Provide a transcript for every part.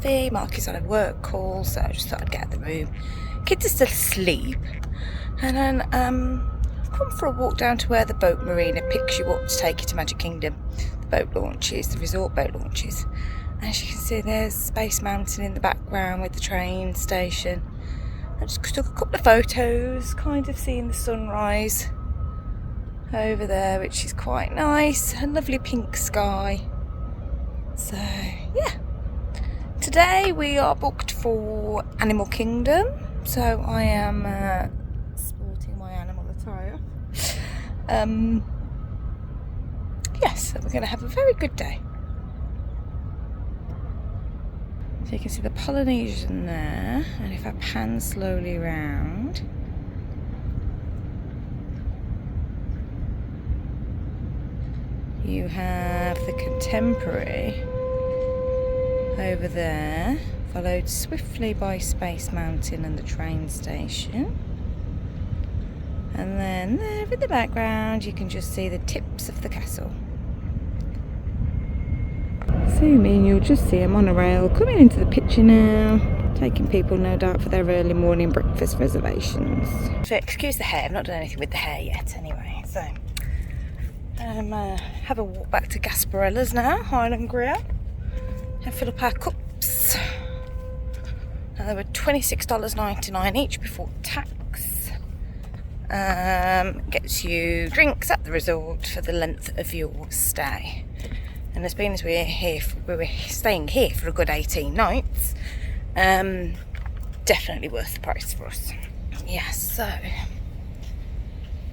coffee. Mark is on a work call, so I just thought I'd get out of the room. Kids are still asleep. And then I've come for a walk down to where the boat marina picks you up to take you to Magic Kingdom. The boat launches, the resort boat launches. And as you can see, there's Space Mountain in the background with the train station. I just took a couple of photos, kind of seeing the sunrise over there, which is quite nice. A lovely pink sky. So, yeah. Today we are booked for Animal Kingdom. So I am sporting my animal attire. Yes, so we're going to have a very good day. So you can see the Polynesian there, and if I pan slowly round, you have the Contemporary over there, followed swiftly by Space Mountain and the train station. And then there in the background you can just see the tips of the castle. Zoom in, you'll just see a monorail coming into the picture now, taking people no doubt for their early morning breakfast reservations. So excuse the hair, I've not done anything with the hair yet anyway. So have a walk back to Gasparella's now, Highland Grill, and fill up our cups. Now they were $26.99 each before tax. Gets you drinks at the resort for the length of your stay. And as being as we were staying here for a good 18 nights, definitely worth the price for us. Yes, so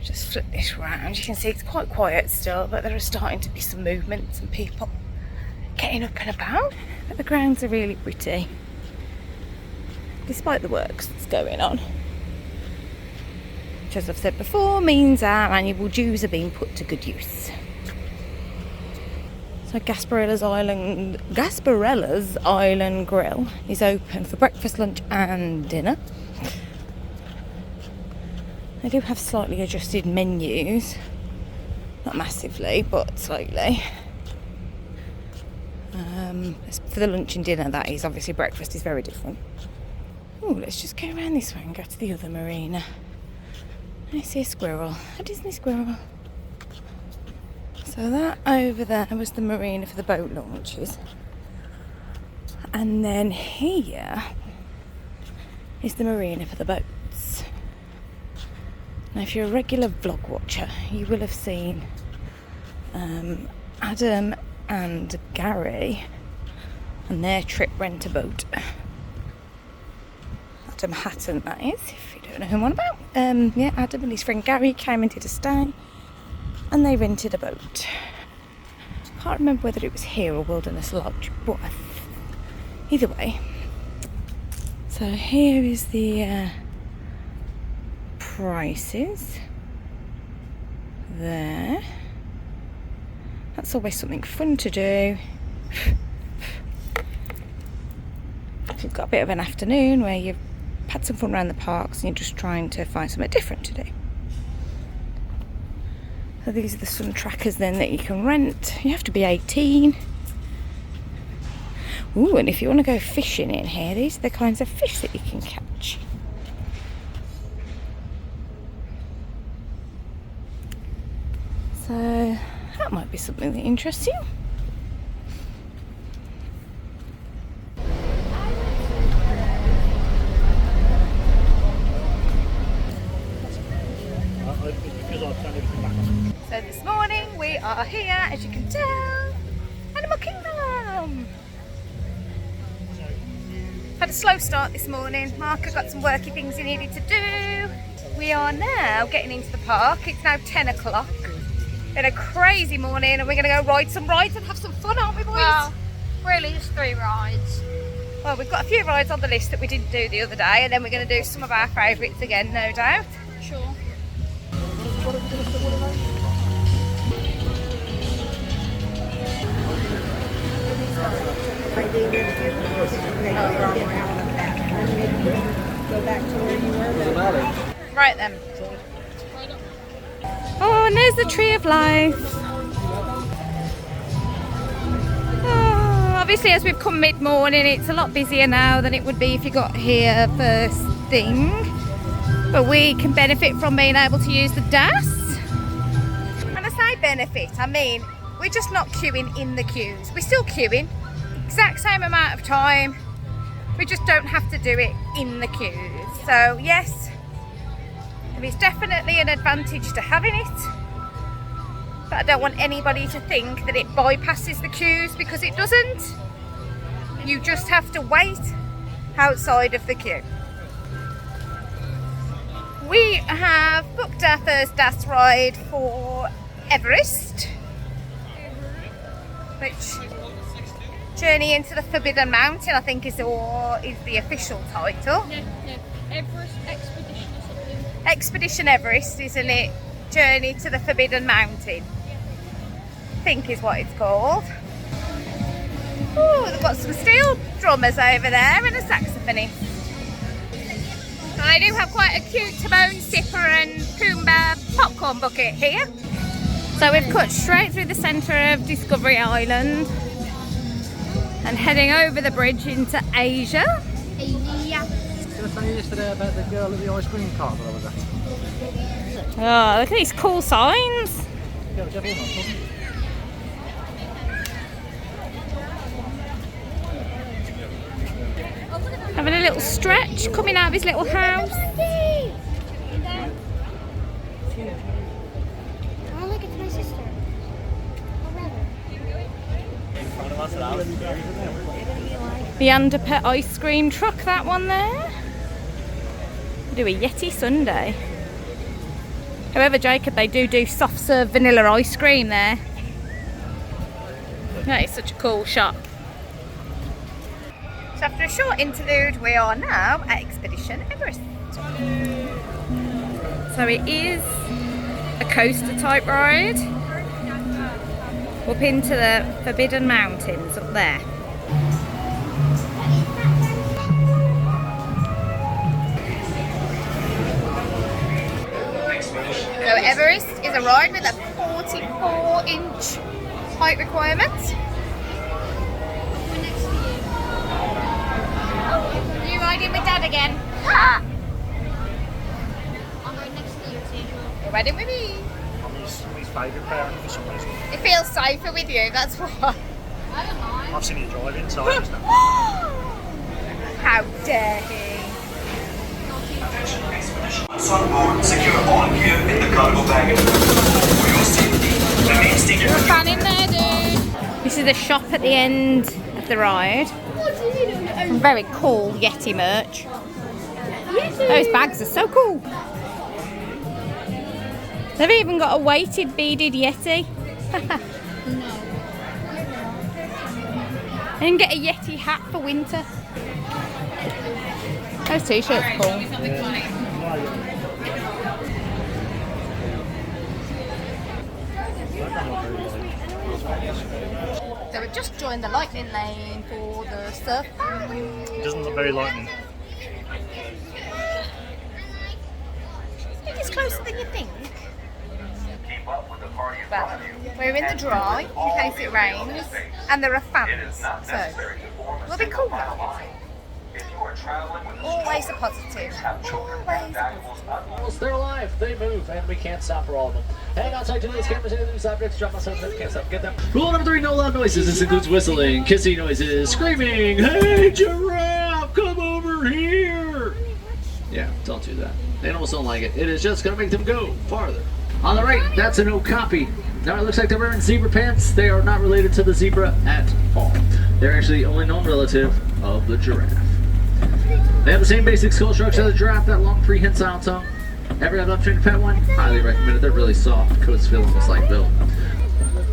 just flip this round. You can see it's quite quiet still, but there are starting to be some movements and people getting up and about. But the grounds are really pretty, despite the works that's going on. Which, as I've said before, means our annual dues are being put to good use. So Gasparella's Island Grill is open for breakfast, lunch and dinner. They do have slightly adjusted menus. Not massively, but slightly. For the lunch and dinner, that is. Obviously breakfast is very different. Oh, let's just go around this way and go to the other marina. I see a squirrel, a Disney squirrel. So that over there was the marina for the boat launches. And then here is the marina for the boats. Now if you're a regular vlog watcher, you will have seen Adam and Gary and their trip rent a boat. Adam Hatton, that is, if you don't know who I'm on about. Yeah, Adam and his friend Gary came and did a stay. And they rented a boat. Can't remember whether it was here or Wilderness Lodge, but either way. So here is the prices. There. That's always something fun to do. If you've got a bit of an afternoon where you've had some fun around the parks and you're just trying to find something different to do. So these are the sun trackers then that you can rent. You have to be 18. Ooh, and if you want to go fishing in here, these are the kinds of fish that you can catch. So that might be something that interests you. So this morning we are here, as you can tell, Animal Kingdom. Had a slow start this morning. Mark had got some worky things he needed to do. We are now getting into the park. It's now 10 o'clock. Been a crazy morning and we're going to go ride some rides and have some fun, aren't we, boys? Well, really just 3 rides. Well, we've got a few rides on the list that we didn't do the other day, and then we're going to do some of our favourites again, no doubt. Sure. Right then. Oh, and there's the Tree of Life. Oh, Obviously, as we've come mid-morning, it's a lot busier now than it would be if you got here first thing. But we can benefit from being able to use the DAS. When I say benefit, I mean we're just not queuing in the queues. We're still queuing, exact same amount of time. We just don't have to do it in the queues. So yes, there is definitely an advantage to having it. But I don't want anybody to think that it bypasses the queues, because it doesn't. You just have to wait outside of the queue. We have booked our first DAS ride for Everest, which Journey into the Forbidden Mountain, I think is the official title. No, Everest Expedition or something. Expedition Everest, isn't it? Journey to the Forbidden Mountain, I think is what it's called. Oh, they've got some steel drummers over there and a saxophonist. So they do have quite a cute Timon Sipper and Pumbaa popcorn bucket here. So we've cut straight through the centre of Discovery Island and heading over the bridge into Asia. Yeah. Did I tell you yesterday about the girl at the ice cream cart that I was at? Oh, look at these cool signs. Yeah, the devil one. Having a little stretch, coming out of his little house. Oh, look, it's my sister. The Underpet ice cream truck, that one there. Do a Yeti Sundae. However, Jacob, they do soft serve vanilla ice cream there. That is such a cool shop. So after a short interlude, we are now at Expedition Everest. So it is a coaster type ride up into the Forbidden Mountains up there. So Everest is a ride with a 44-inch height requirement. You riding with Dad again? Ah! I'm right next to you, too. You're riding with me. I'm his favourite parent for some reason. It feels safer with you, that's why. I don't mind. I've seen you driving, so I understand. How dare he? On board, secure all gear in the cargo bag. For your safety, remain seated. You're a fan in there, dude. This is the shop at the end of the ride. Some very cool Yeti merch. Those bags are so cool. They've even got a weighted beaded Yeti. And you can get a Yeti hat for winter. Those t-shirts are cool. So we've just joined the Lightening Lane for the surf ban. It doesn't look very lightning. I think it's closer than you think. Well, we're in the dry in case it rains, and there are fans, so we'll be cool. Always a positive. Always a positive. They're alive, they move, and we can't stop for all of them. Hang on tight to those cameras and these objects, drop myself, can't stop, get them. Rule number 3, no loud noises. This includes whistling, kissing noises, screaming, hey giraffe, come over here! Yeah, don't do that. Animals don't like it. It is just gonna make them go farther. On the right, that's a no copy. Now it looks like they're wearing zebra pants. They are not related to the zebra at all. They're actually only known relative of the giraffe. They have the same basic skull structure as the giraffe, that long prehensile tongue. Ever had the opportunity to pet one? Highly recommended. They're really soft. Coats feel almost like Bill.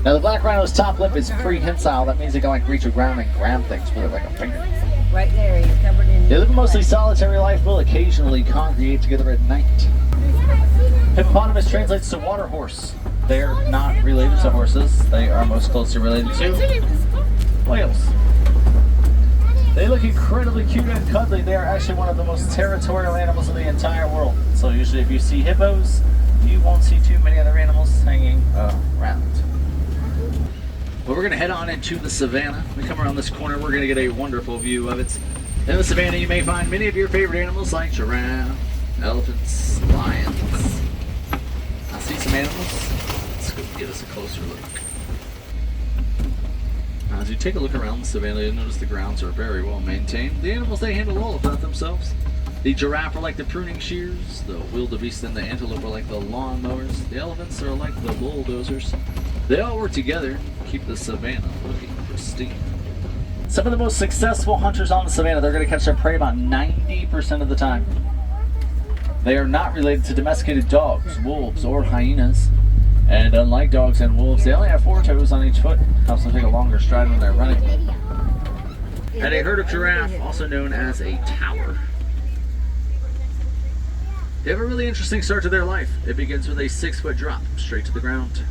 Now the black rhino's top lip is prehensile. That means they can like reach the ground and grab things with it like a finger. Right there, he's covered in... They live a mostly solitary life, will occasionally congregate together at night. Hippopotamus translates to water horse. They are not related to horses. They are most closely related to whales. They look incredibly cute and cuddly. They are actually one of the most territorial animals in the entire world. So usually if you see hippos, you won't see too many other animals hanging around. But we're going to head on into the savannah. We come around this corner, we're going to get a wonderful view of it. In the savannah, you may find many of your favorite animals like giraffe, elephants, lions. I see some animals. Let's go get us a closer look. As you take a look around the savannah, you'll notice the grounds are very well maintained. The animals, they handle all of that themselves. The giraffe are like the pruning shears, the wildebeest and the antelope are like the lawn mowers, the elephants are like the bulldozers. They all work together to keep the savannah looking pristine. Some of the most successful hunters on the savannah, they're going to catch their prey about 90% of the time. They are not related to domesticated dogs, wolves, or hyenas. And unlike dogs and wolves, they only have 4 toes on each foot. Helps them take a longer stride when they're running. And a herd of giraffe, also known as a tower. They have a really interesting start to their life. It begins with a 6-foot drop straight to the ground.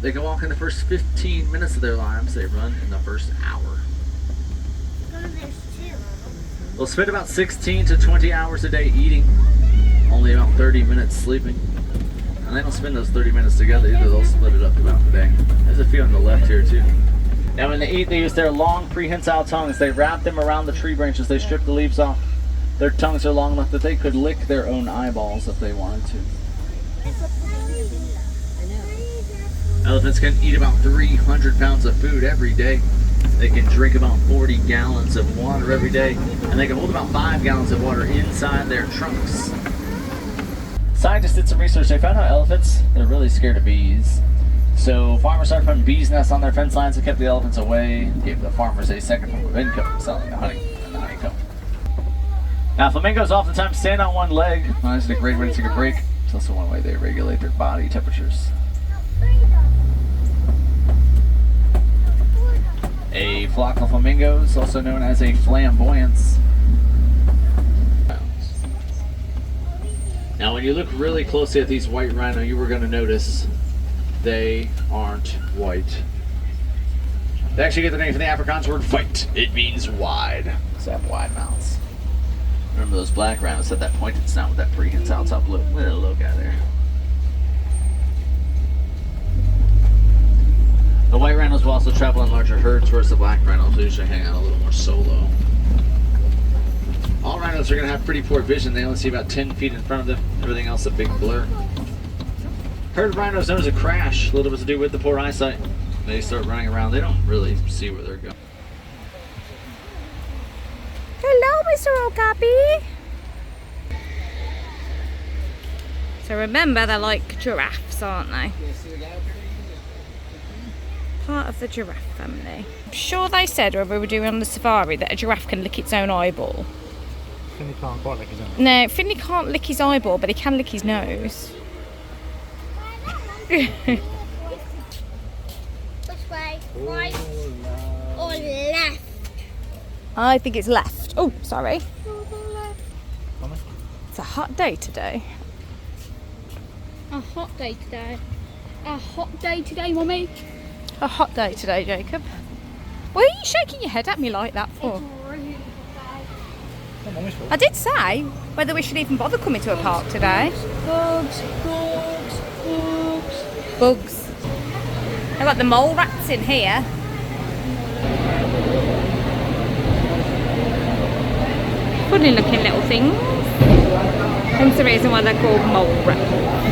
They can walk in the first 15 minutes of their lives. They run in the first hour. They'll spend about 16 to 20 hours a day eating, only about 30 minutes sleeping. And they don't spend those 30 minutes together either. They'll split it up throughout the day. There's a few on the left here too. Now when they eat, they use their long prehensile tongues. They wrap them around the tree branches. They strip the leaves off. Their tongues are long enough that they could lick their own eyeballs if they wanted to. Elephants can eat about 300 pounds of food every day. They can drink about 40 gallons of water every day. And they can hold about 5 gallons of water inside their trunks. Scientists did some research. They found out elephants, they're really scared of bees. So farmers started putting bees' nests on their fence lines and kept the elephants away. Gave the farmers a second form of income, selling the honey and the honeycomb. Now flamingos oftentimes stand on one leg. Well, it's a great way to take a break. It's also one way they regulate their body temperatures. A flock of flamingos, also known as a flamboyance. Now when you look really closely at these white rhino, you were going to notice they aren't white. They actually get their name from the Afrikaans word fight. It means wide. So they have wide mouths. Remember those black rhinos had that pointed snout with that prehensile top lip. Little low guy there. The white rhinos will also travel in larger herds, whereas the black rhinos will usually hang out a little more solo. All rhinos are going to have pretty poor vision. They only see about 10 feet in front of them. Everything else a big blur. Herd of rhinos known as a crash. A little bit to do with the poor eyesight. They start running around. They don't really see where they're going. Hello, Mr. Okapi. So remember, they're like giraffes, aren't they? Part of the giraffe family. I'm sure they said when we were doing on the safari that a giraffe can lick its own eyeball. Finley can't quite lick his own. No, Finley can't lick his eyeball, but he can lick his nose. Which way? Right or left? I think it's left. Oh, sorry. It's a hot day today. A hot day today. A hot day today, Mummy. A hot day today, Jacob. Why are you shaking your head at me like that for? I did say whether we should even bother coming to a park today. Bugs, bugs, bugs. Bugs. They've got the mole rats in here. Funny looking little things. Hence the reason why they're called mole rats.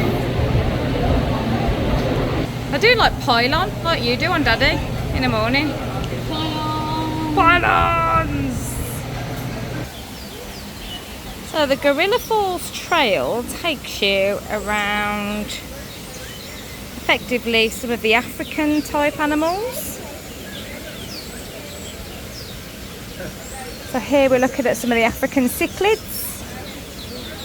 I do like pylon, like you do on Daddy, in the morning. Pylons! So the Gorilla Falls Trail takes you around effectively some of the African type animals. So here we're looking at some of the African cichlids.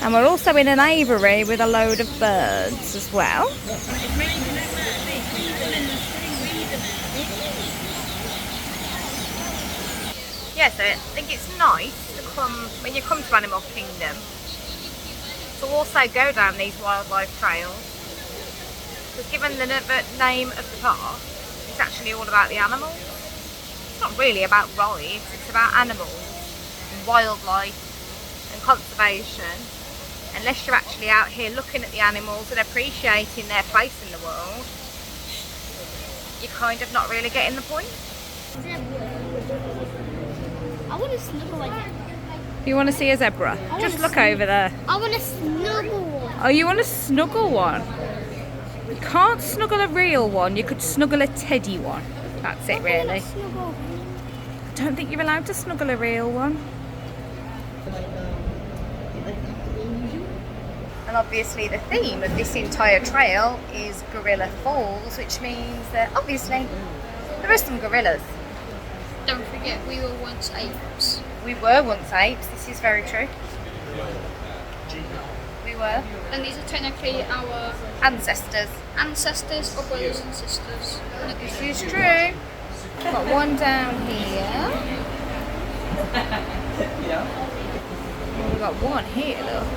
And we're also in an aviary with a load of birds as well. Yes, I think it's nice to come, when you come to Animal Kingdom, to also go down these wildlife trails. Because given the name of the park, it's actually all about the animals. It's not really about rides, it's about animals and wildlife and conservation. Unless you're actually out here looking at the animals and appreciating their place in the world, you're kind of not really getting the point. I want to snuggle with it. You want to see a zebra? Just look over there. I want to snuggle one. Oh, you want to snuggle one? You can't snuggle a real one. You could snuggle a teddy one. That's it, really. I don't think you're allowed to snuggle a real one. And obviously the theme of this entire trail is Gorilla Falls, which means that obviously there are some gorillas. Don't forget, we were once apes. We were once apes, this is very true. We were. And these are technically our Ancestors. ancestors or brothers and sisters. This is true. Got one down here. We've got one here, look.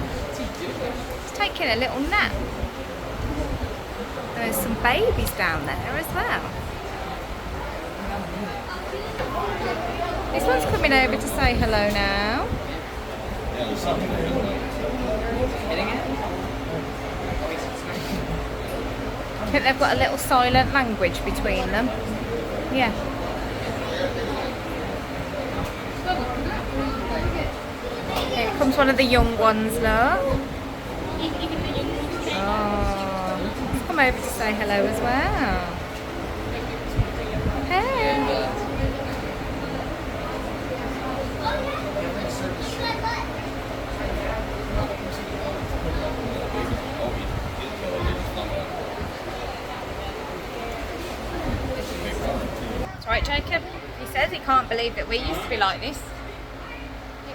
It's taking a little nap. There's some babies down there as well. This one's coming over to say hello now. I think they've got a little silent language between them. Yeah. Here comes one of the young ones, look. Oh, let's come over to say hello as well. Hey. That's right, Jacob. He says he can't believe that we used to be like this.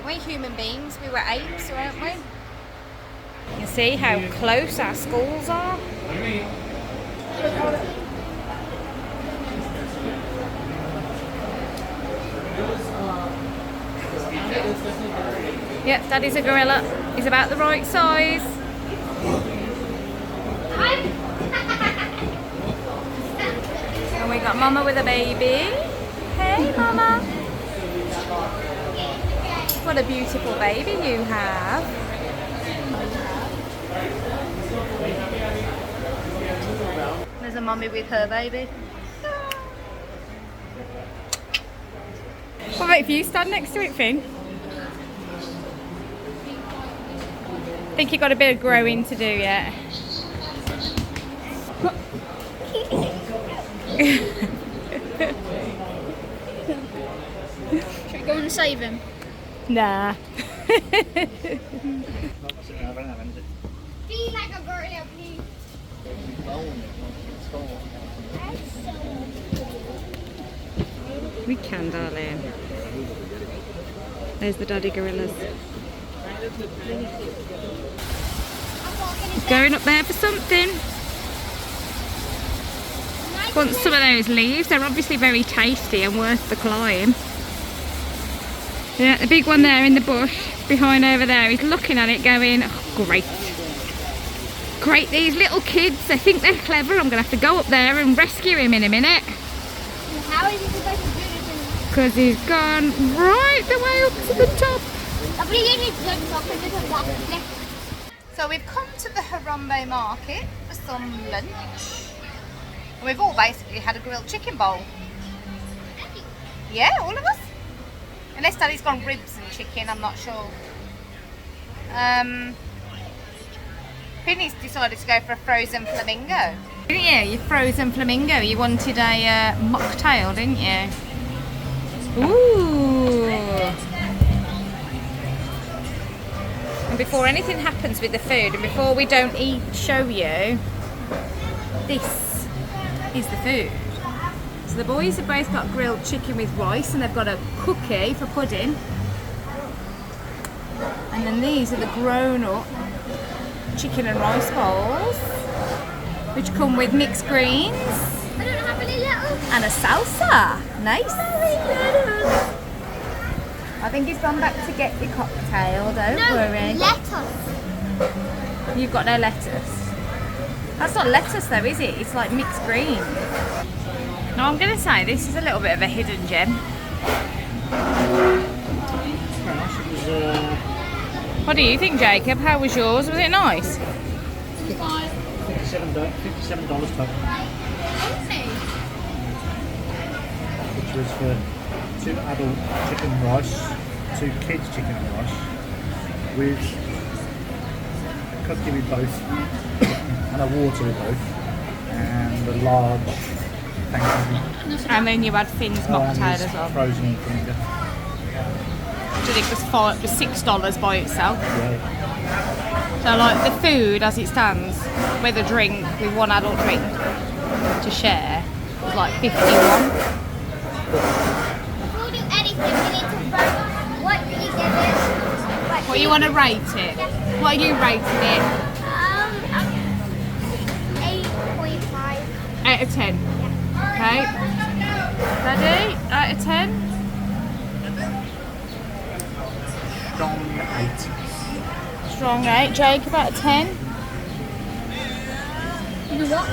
We're human beings, we were apes, weren't we? You can see how close our skulls are. Yep, Daddy's a gorilla. He's about the right size. And we got Mama with a baby. Hey, Mama. What a beautiful baby you have. There's a mummy with her baby. What about if you stand next to it, Finn? I think you've got a bit of growing to do yet. Should we go and save him? Nah. Be like a gorilla, please. We can, darling. There's the daddy gorillas. He's going up there for something. Wants some of those leaves. They're obviously very tasty and worth the climb. Yeah, the big one there in the bush behind over there, he's looking at it going, oh, great. Great, these little kids, they think they're clever. I'm going to have to go up there and rescue him in a minute. How is he supposed to do this? Because he's gone right the way up to the top. So we've come to the Harambe Market for some lunch. And we've all basically had a grilled chicken bowl. Yeah, all of us. Unless Daddy's gone ribs and chicken, I'm not sure. Finny's decided to go for a frozen flamingo. Didn't you? Your frozen flamingo. You wanted a mocktail, didn't you? Ooh. And before anything happens with the food, and before we don't show you, this is the food. So the boys have both got grilled chicken with rice, and they've got a cookie for pudding. And then these are the grown-up chicken and rice bowls, which come with mixed greens and a salsa. Nice. I think he's gone back to get your cocktail, don't worry. Lettuce. You've got no lettuce. That's not lettuce though, is it? It's like mixed greens. Now I'm going to say this is a little bit of a hidden gem. What do you think, Jacob? How was yours? Was it nice? $57 total. was for 2 adult chicken rice, 2 kids chicken rice, with cookie with both, and a water with both, and a large thank you. And then you had Finn's mocktail as well. Frozen finger. Which I think was $6 by itself. Yeah. So like the food as it stands, with a drink, with 1 adult drink to share, was like 51. We'll do anything. We need to vote. What do you give it? What you want to rate it? What are you rating it? 8.5. Out of 10. Okay. Ready? Out of 10? Strong 8. Strong 8. Jake, about a 10? You know what?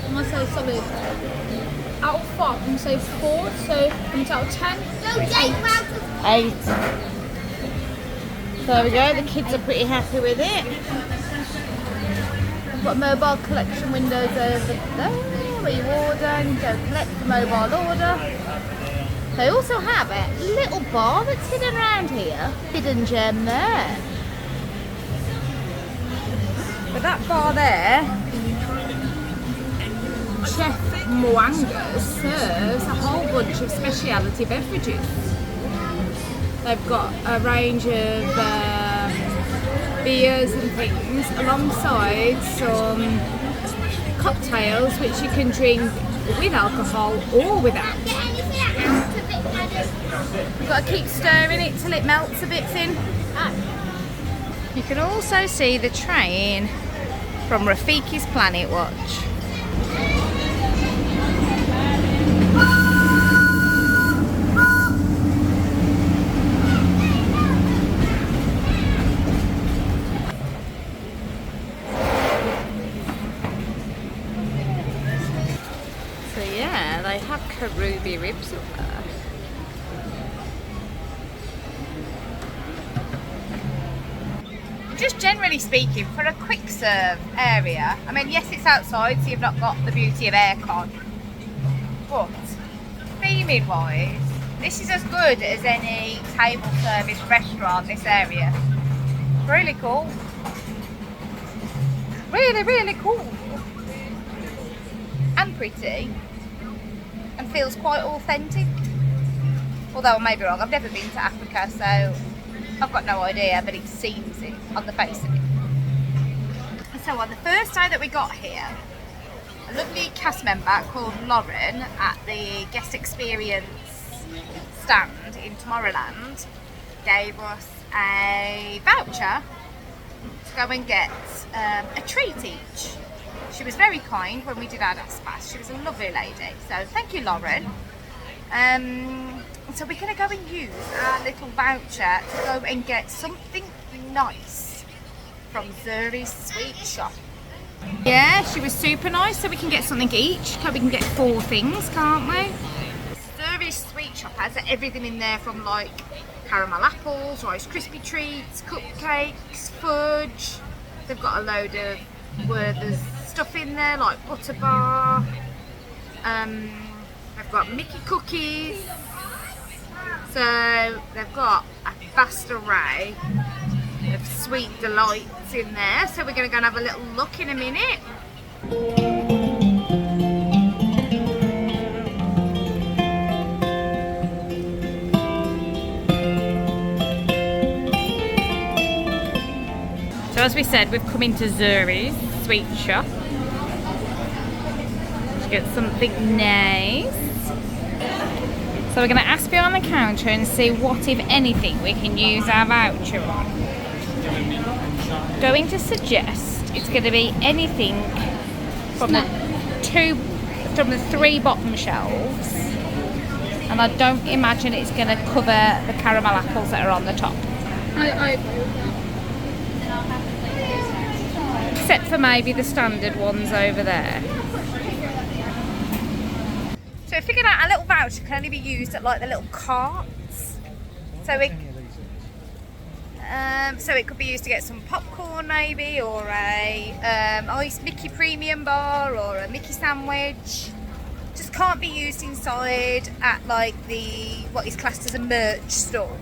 I'm gonna say solid. Out of 5, I'm gonna say 4. So I'm gonna say out of 10. No, Jake, 8. There we go. The kids are pretty happy with it. I've got mobile collection windows over there where you order and you go collect the mobile order. They also have a little bar that's hidden around here. Hidden gem there. But that bar there, Chef Mwanga serves a whole bunch of specialty beverages. They've got a range of beers and things alongside some cocktails which you can drink with alcohol or without. You've got to keep stirring it till it melts a bit thin. You can also see the train from Rafiki's Planet Watch. So yeah, they have Karubi ribs up there. Just generally speaking, for a quick serve area, I mean, yes, it's outside, so you've not got the beauty of aircon, but theming wise, this is as good as any table service restaurant, this area. Really cool. Really, really cool. And pretty. And feels quite authentic. Although I may be wrong, I've never been to Africa, so I've got no idea, but it seems it on the face of it. So on the first day that we got here, a lovely cast member called Lauren at the guest experience stand in Tomorrowland gave us a voucher to go and get a treat each. She was very kind when we did our Dance Pass. She was a lovely lady, so thank you, Lauren. So we're going to go and use our little voucher to go and get something nice from Zuri's sweet shop. Yeah, she was super nice, so we can get something each. We can get 4 things, can't we? Zuri's sweet shop has everything in there from like caramel apples, Rice Krispie treats, cupcakes, fudge. They've got a load of Werther's stuff in there like butter bar. They've got Mickey cookies. So they've got a vast array of sweet delights in there. So we're going to go and have a little look in a minute. So as we said, we've come into Zuri's sweet shop to get something nice. So we're going to ask behind the counter and see what, if anything, we can use our voucher on. Going to suggest it's going to be anything from the 3 bottom shelves, and I don't imagine it's going to cover the caramel apples that are on the top. I agree with that. Except for maybe the standard ones over there. So we figured out a little voucher can only be used at like the little carts. So we So it could be used to get some popcorn maybe, or a iced Mickey premium bar, or a Mickey sandwich. Just can't be used inside at like what is classed as a merch store.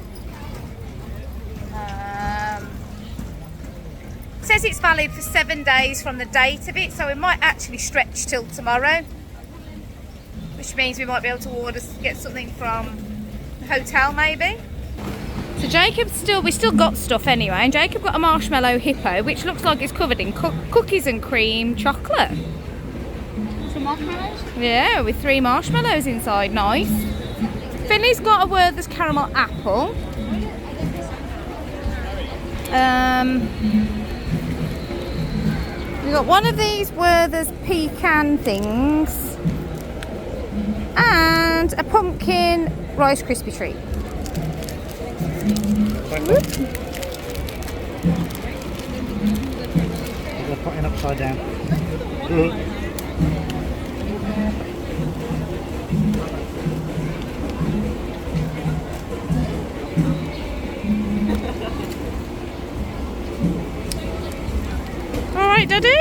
Says it's valid for 7 days from the date of it, so it might actually stretch till tomorrow, which means we might be able to get something from the hotel maybe. So we still got stuff anyway, and Jacob got a marshmallow hippo, which looks like it's covered in cookies and cream chocolate. Some marshmallows? Yeah, with 3 marshmallows inside, nice. Finley's got a Werther's caramel apple. We got one of these Werther's pecan things, and a pumpkin Rice Krispie treat. They're putting upside down. Alright, Daddy?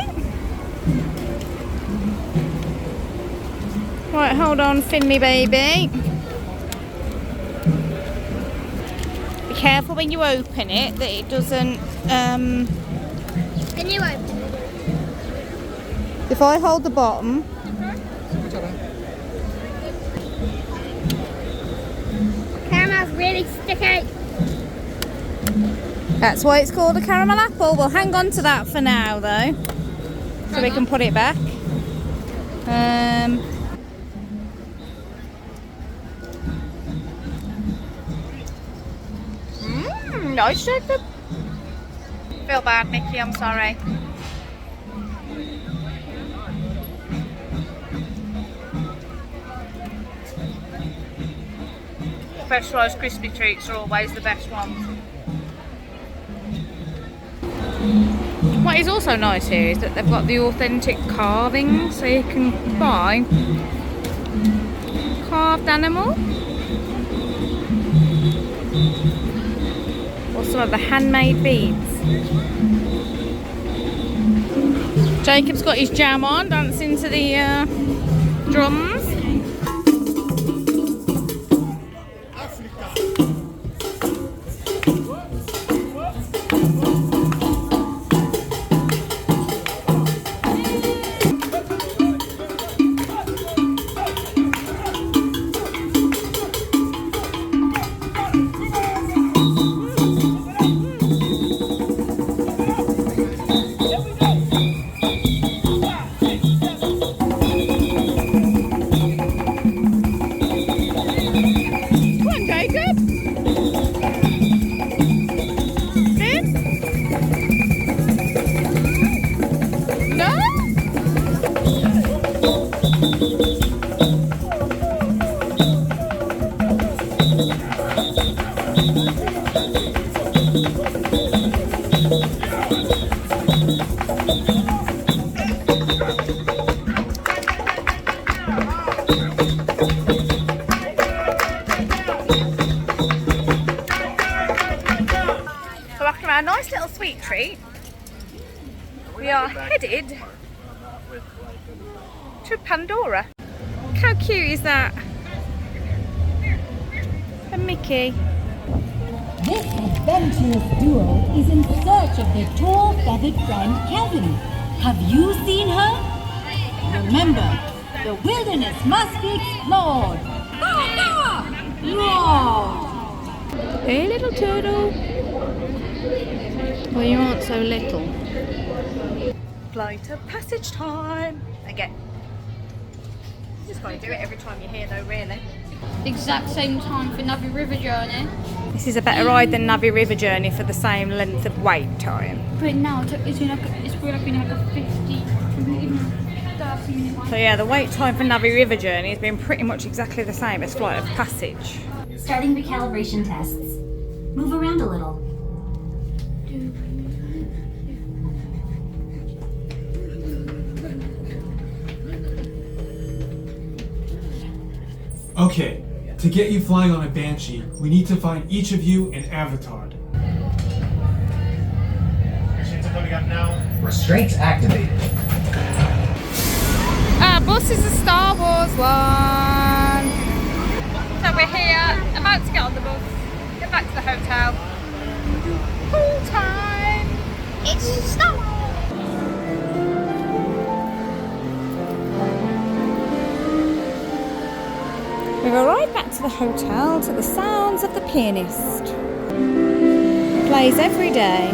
Right, hold on, Finley baby. Be careful when you open it that it doesn't. Can you open it? If I hold the bottom. Caramel's really sticky. That's why it's called a caramel apple. We'll hang on to that for now though, so we can put it back. Nice, Jacob. Feel bad, Mickey, I'm sorry. Fresh Rice Krispie treats are always the best ones. What is also nice here is that they've got the authentic carving, so you can buy carved animal or some of the handmade beads. Jacob's got his jam on, dancing to the drums. A nice little sweet treat. We are headed to Pandora. How cute is that? A Mickey. This adventurous duo is in search of their tall feathered friend Kevin. Have you seen her? Remember, the wilderness must be explored. Roar! Hey little turtle. Well, you aren't so little. Flight of passage time. Again. You just got to do it every time you're here though, really. Exact same time for Navi River journey. This is a better ride than Navi River journey for the same length of wait time. But now it's been like a 50, 30 minute wait. So yeah, the wait time for Navi River journey has been pretty much exactly the same as Flight of Passage. Starting recalibration tests. Move around a little. Okay, to get you flying on a Banshee, we need to find each of you an avatar. Restraints activated. Bus is a Star Wars one. So we're here, about to get on the bus, get back to the hotel. Pool time. It's Star Wars. We've arrived back to the hotel to the sounds of the pianist. Plays every day.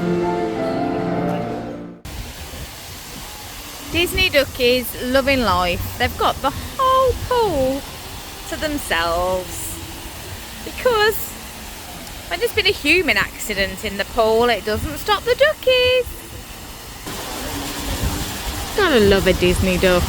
Disney duckies loving life. They've got the whole pool to themselves because when there's been a human accident in the pool, it doesn't stop the duckies. Gotta love a Disney duck.